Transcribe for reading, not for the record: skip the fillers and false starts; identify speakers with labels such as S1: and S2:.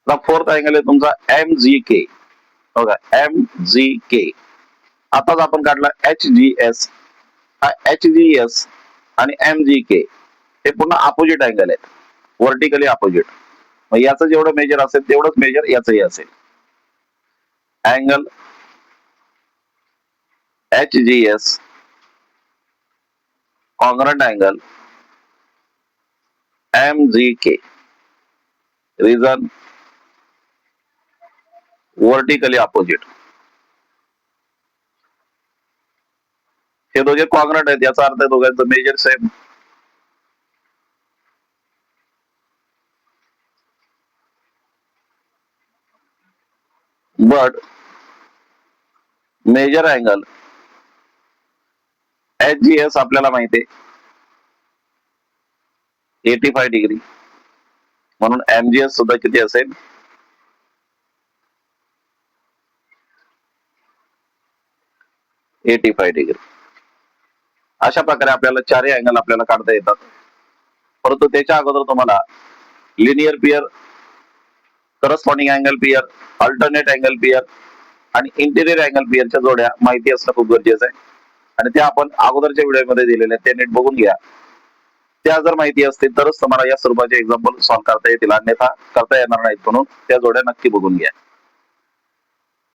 S1: Fourth angle आहे तुमचा MGK. बघा MGK. आताच आपण काढला HGS. हा HGS आणि MGK हे पुन्हा अपोजिट अँगल आहेत, व्हर्टिकली अपोजिट. मग याचं जेवढं मेजर असेल तेवढंच मेजर याचंही असेल. Angle HGS congruent angle MGK. Reason vertically opposite. हे दोघे कॉन्ग्रंट आहेत, याचा अर्थ दोघांचं measure same. But measure angle HGS आपल्याला माहिती आहे 85 डिग्री, म्हणून MGS सुद्धा किती असेल 85 डिग्री. अशा प्रकारे आपल्याला चारही अँगल आपल्याला काढता येतात. परंतु त्याच्या अगोदर तुम्हाला linear pair, corresponding angle pair, alternate angle pair आणि इंटिरियर अँगल पियरच्या जोड्या माहिती असणं खूप गरजेचं आहे. आणि त्या आपण अगोदरच्या व्हिडिओमध्ये दिलेल्या त्या नीट बघून घ्या. त्या जर माहिती असतील तरच तुम्हाला या स्वरूपाचे एक्झाम्पल सॉल्व्ह करता येतील, अन्यथा करता येणार नाहीत. म्हणून त्या जोड्या नक्की बघून घ्या.